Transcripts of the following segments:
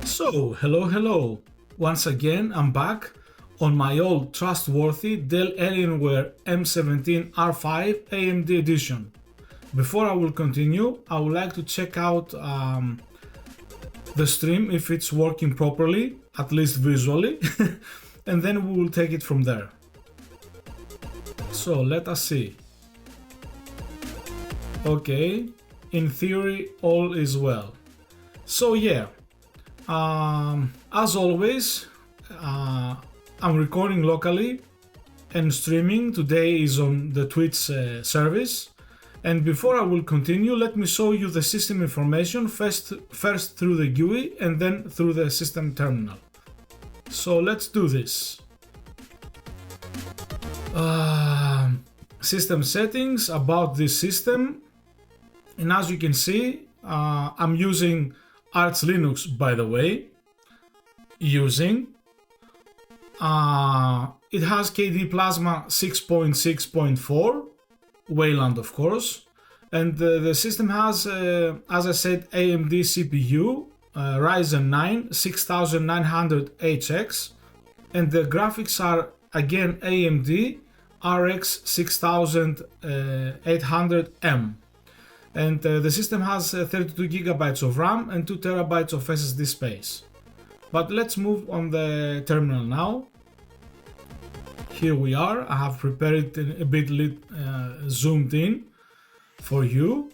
So, hello. Once again, I'm back on my old trustworthy Dell Alienware M17 R5 AMD edition. Before I will continue, I would like to check out the stream if it's working properly, at least visually, and then we will take it from there. So, let us see. Okay, in theory, all is well. So yeah. As always, I'm recording locally and streaming. Today is on the Twitch service. And before I will continue, let me show you the system information first through the GUI and then through the system terminal. So let's do this. System settings, about this system. And as you can see, I'm using Arch Linux, by the way, it has KDE Plasma 6.6.4, Wayland of course, and the system has, as I said, AMD CPU, Ryzen 9 6900HX, and the graphics are again AMD RX 6800M. And the system has 32 GB of RAM and 2 TB of SSD space. But let's move on the terminal now. Here we are. I have prepared it a bit zoomed in for you.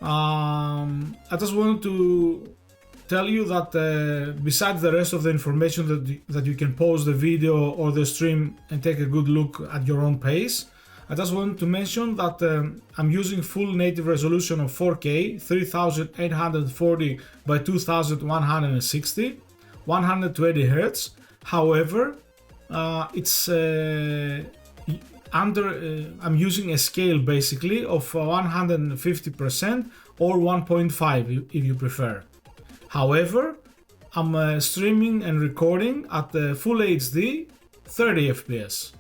I just wanted to tell you that besides the rest of the information that you can pause the video or the stream and take a good look at your own pace, I just wanted to mention that I'm using full native resolution of 4K 3840 by 2160, 120 Hz. However, it's I'm using a scale basically of 150% or 1.5 if you prefer. However, I'm streaming and recording at full HD 30 FPS.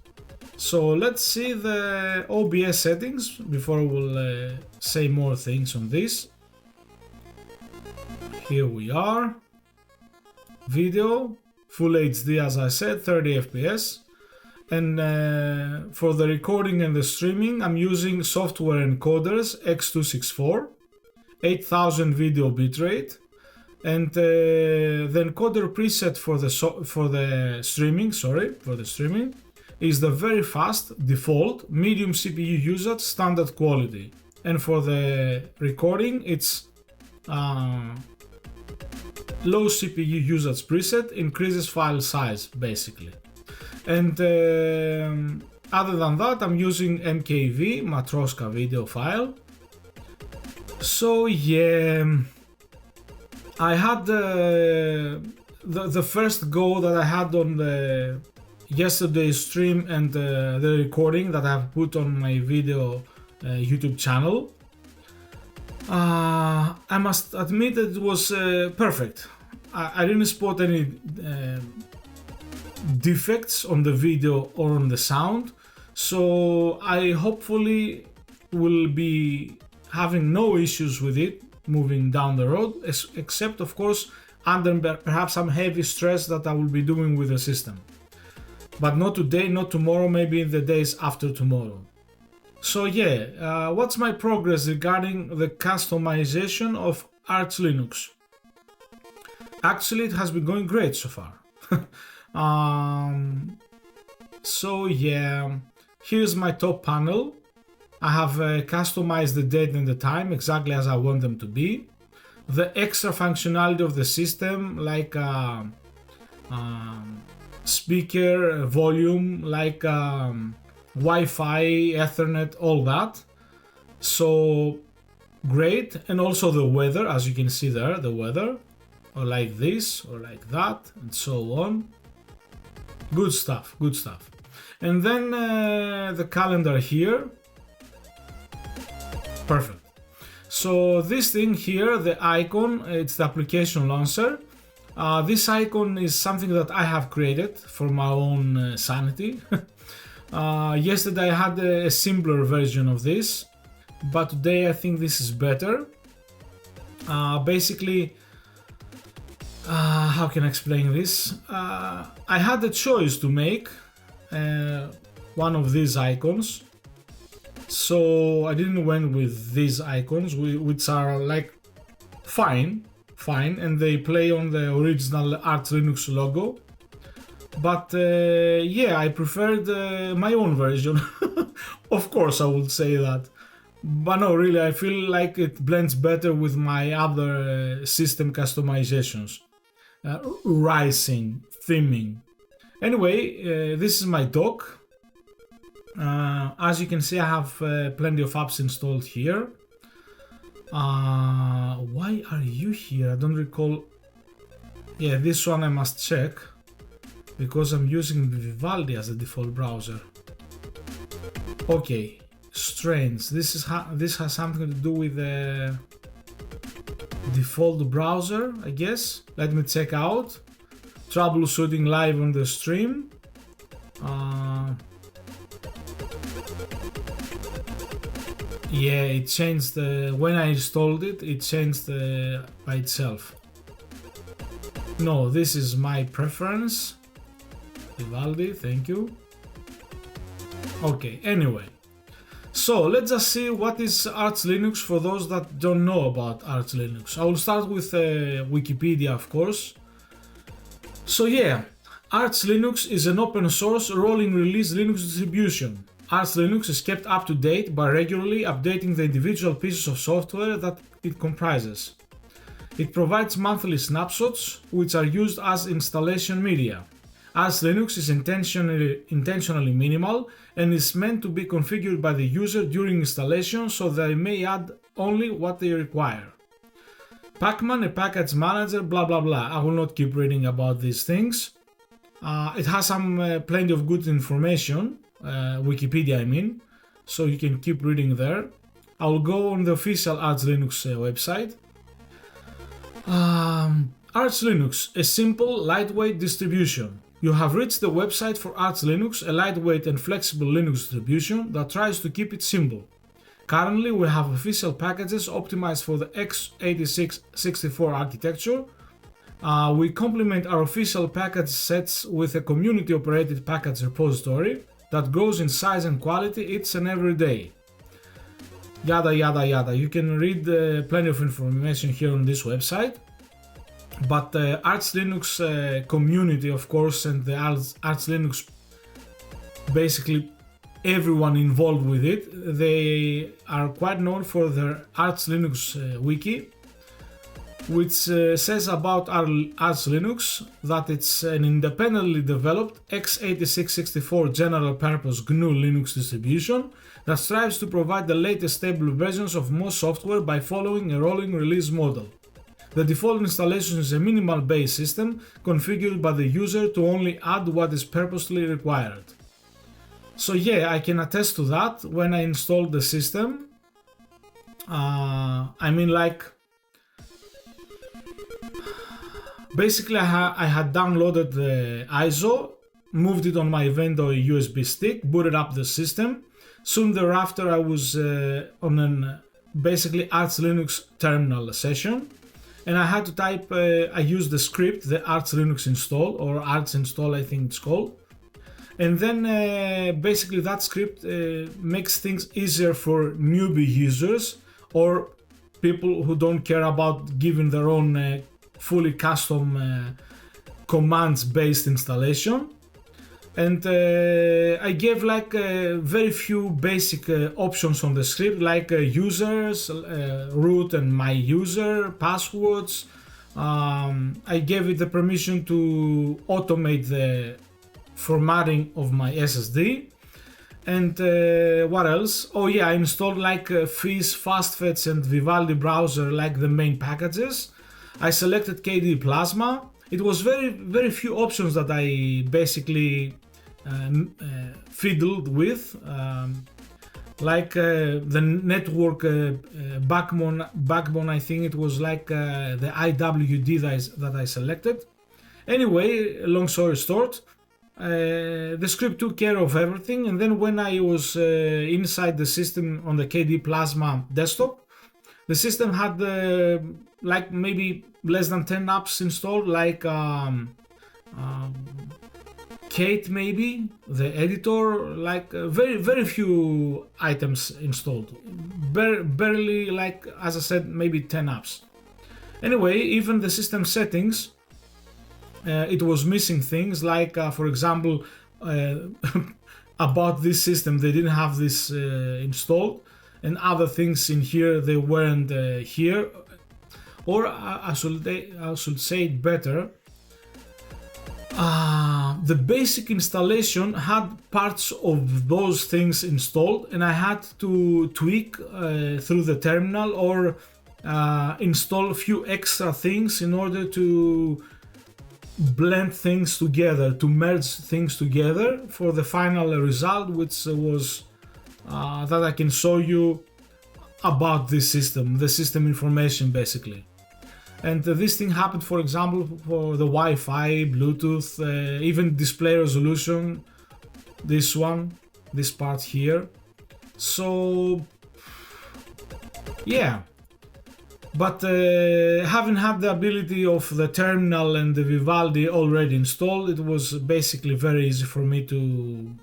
So let's see the OBS settings before we'll say more things on this. Here we are. Video, full HD as I said, 30 FPS. And for the recording and the streaming, I'm using software encoders X264, 8000 video bitrate. And the encoder preset for the streaming is the very fast default medium CPU usage standard quality, and for the recording it's low CPU usage preset increases file size basically. And other than that, I'm using MKV Matroska video file. So yeah, I had the first go that I had on the yesterday's stream and the recording that I've put on my video YouTube channel. I must admit that it was perfect. I didn't spot any defects on the video or on the sound, so I hopefully will be having no issues with it moving down the road, except of course under perhaps some heavy stress that I will be doing with the system. But not today, not tomorrow, maybe in the days after tomorrow. So yeah, what's my progress regarding the customization of Arch Linux? Actually, it has been going great so far. So yeah, here's my top panel. I have customized the date and the time exactly as I want them to be. The extra functionality of the system, like speaker, volume, like Wi-Fi, Ethernet, all that. So great. And also the weather, as you can see there, the weather, or like this, or like that, and so on. Good stuff, good stuff. and then the calendar here. Perfect. So this thing here, the icon, it's the application launcher. This icon is something that I have created for my own sanity. Yesterday I had a simpler version of this, but today I think this is better. Basically, how can I explain this? I had a choice to make one of these icons, so I didn't went with these icons, which are like fine, and they play on the original Arch Linux logo. But yeah, I preferred my own version. Of course, I would say that. But no, really, I feel like it blends better with my other system customizations. Rising, theming. Anyway, this is my dock. As you can see, I have plenty of apps installed here. Why are you here? I don't recall. Yeah, this one I must check, because I'm using Vivaldi as a default browser. Okay, strange. This has something to do with the default browser, I guess. Let me check out. Troubleshooting live on the stream. Yeah, it changed when I installed it. It changed by itself. No, this is my preference. Vivaldi, thank you. Okay, anyway. So let's just see what is Arch Linux for those that don't know about Arch Linux. I will start with Wikipedia, of course. So yeah, Arch Linux is an open source rolling release Linux distribution. Arch Linux is kept up to date by regularly updating the individual pieces of software that it comprises. It provides monthly snapshots, which are used as installation media. Arch Linux is intentionally minimal and is meant to be configured by the user during installation, so they may add only what they require. Pacman, a package manager, blah blah blah. I will not keep reading about these things. It has some plenty of good information, Wikipedia I mean, so you can keep reading there. I will go on the official Arch Linux website. Arch Linux, a simple, lightweight distribution. You have reached the website for Arch Linux, a lightweight and flexible Linux distribution that tries to keep it simple. Currently, we have official packages optimized for the x86-64 architecture. We complement our official package sets with a community-operated package repository that grows in size and quality each and every day. Yada yada yada. You can read plenty of information here on this website. But the Arch Linux community, of course, and the Arch Linux, basically everyone involved with it, they are quite known for their Arch Linux wiki, which says about Arch Linux that it's an independently developed x86-64 general purpose GNU Linux distribution that strives to provide the latest stable versions of most software by following a rolling release model. The default installation is a minimal base system configured by the user to only add what is purposely required. So yeah, I can attest to that. When I installed the system, I mean, like, basically I had downloaded the ISO, moved it on my Vendo USB stick, booted up the system. Soon thereafter I was on an basically Arch Linux terminal session. And I had to type, I used the script, the Arch Linux install, or Arch install I think it's called. And then basically that script makes things easier for newbie users or people who don't care about giving their own fully custom commands based installation. And I gave like very few basic options on the script, like users, root and my user, passwords. I gave it the permission to automate the formatting of my SSD. And what else? Oh yeah, I installed like Fizz, FastFetch and Vivaldi browser, like the main packages. I selected KDE Plasma. It was very few options that I basically fiddled with, like the network backbone. I think it was like the IWD that I selected. Anyway, long story short, the script took care of everything, and then when I was inside the system on the KDE Plasma desktop, the system had like maybe less than 10 apps installed, like Kate, maybe the editor, like very few items installed, barely, like as I said, maybe 10 apps. Anyway, even the system settings, it was missing things, like for example, about this system they didn't have this installed, and other things in here they weren't here, or I should say it better. The basic installation had parts of those things installed, and I had to tweak through the terminal or install a few extra things in order to blend things together, to merge things together for the final result, which was that I can show you about this system, the system information basically. And this thing happened, for example, for the Wi-Fi, Bluetooth, even display resolution, this one, this part here. So yeah, but having had the ability of the terminal and the Vivaldi already installed, it was basically very easy for me to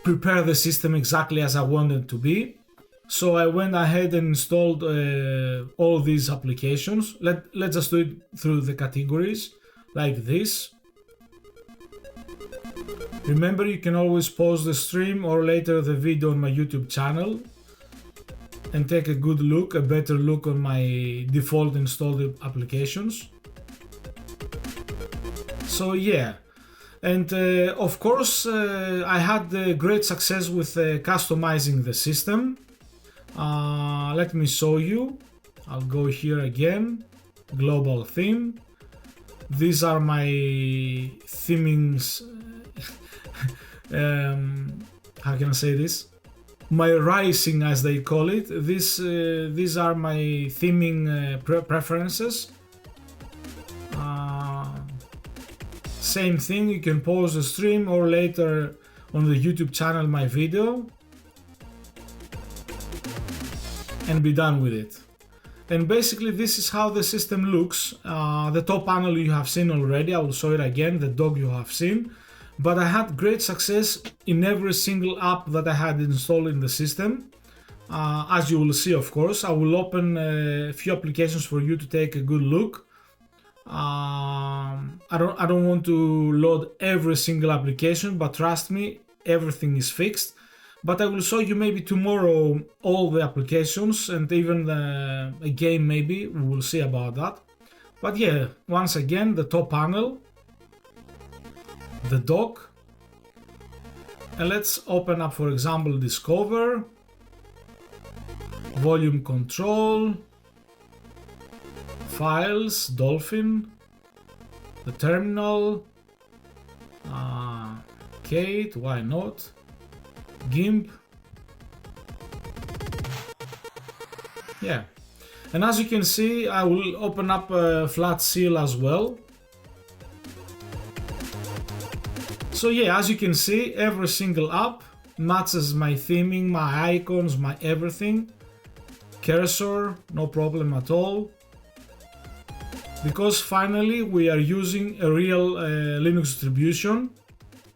prepare the system exactly as I wanted it to be. So I went ahead and installed all these applications. Let's just do it through the categories, like this. Remember, you can always pause the stream or later the video on my YouTube channel and take a good look, a better look on my default installed applications. So yeah, and of course I had great success with customizing the system. Let me show you. I'll go here again, global theme. These are my themings. How can I say this? My rising, as they call it. These are my theming preferences. Same thing, you can pause the stream or later on the YouTube channel my video and be done with it. And basically this is how the system looks. The top panel you have seen already, I will show it again, the dog you have seen. But I had great success in every single app that I had installed in the system. As you will see, of course, I will open a few applications for you to take a good look. I don't want to load every single application, but trust me, everything is fixed. But I will show you maybe tomorrow all the applications and even a game maybe, we will see about that. But yeah, once again, the top panel, the dock, and let's open up, for example, Discover, volume control, files, Dolphin, the terminal, Kate, why not, GIMP, yeah. And as you can see, I will open up a flat seal as well. So yeah, as you can see, every single app matches my theming, my icons, my everything. Cursor, no problem at all. Because finally we are using a real Linux distribution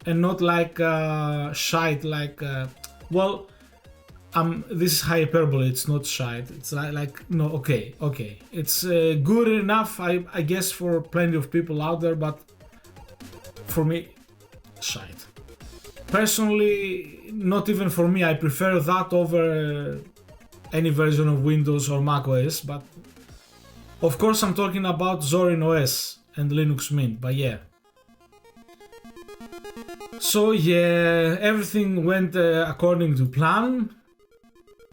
and not like shite, like well, this is hyperbole, it's not shite, it's like no, okay, it's good enough, I guess, for plenty of people out there, but for me, shite. Personally, not even for me, I prefer that over any version of Windows or Mac OS, but of course I'm talking about Zorin OS and Linux Mint, but yeah. So yeah, everything went according to plan.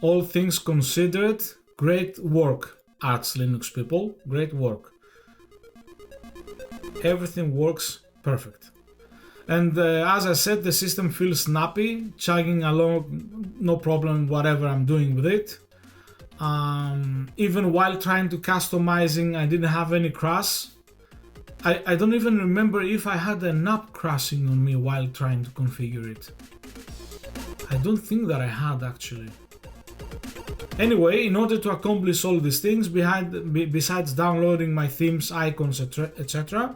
All things considered, great work, Arch Linux people, great work. Everything works perfect. And as I said, the system feels snappy, chugging along, no problem, whatever I'm doing with it. Even while trying to customizing, I didn't have any crash. I don't even remember if I had an app crashing on me while trying to configure it. I don't think that I had actually. Anyway, in order to accomplish all these things, besides downloading my themes, icons, etc.,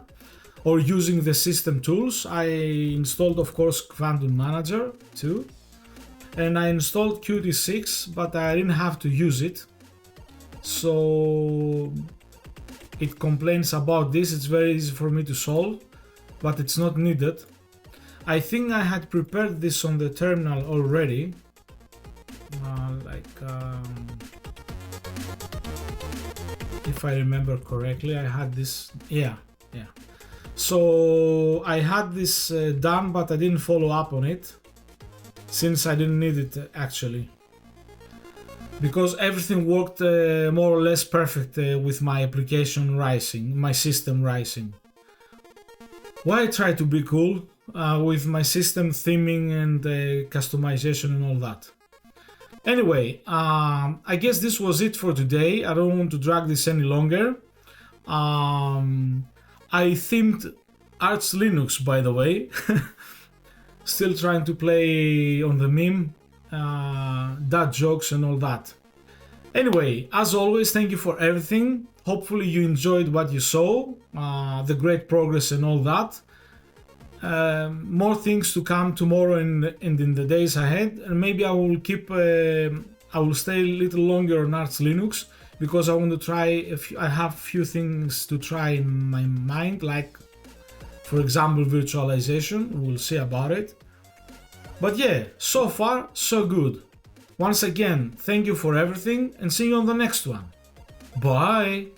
or using the system tools, I installed, of course, Quantum Manager too. And I installed Qt6, but I didn't have to use it. So it complains about this. It's very easy for me to solve, but it's not needed. I think I had prepared this on the terminal already. If I remember correctly, I had this. Yeah. So I had this done, but I didn't follow up on it since I didn't need it actually, because everything worked more or less perfect with my application rising, my system rising. Why try to be cool with my system theming and customization and all that? Anyway, I guess this was it for today. I don't want to drag this any longer. I themed Arch Linux, by the way. Still trying to play on the meme, dad jokes and all that. Anyway, as always, thank you for everything. Hopefully you enjoyed what you saw, the great progress and all that. More things to come tomorrow and in the days ahead, and maybe I will stay a little longer on Arch Linux, because I want to try I have a few things to try in my mind, like for example virtualization. We'll see about it. But yeah, so far so good. Once again, thank you for everything and see you on the next one. Bye!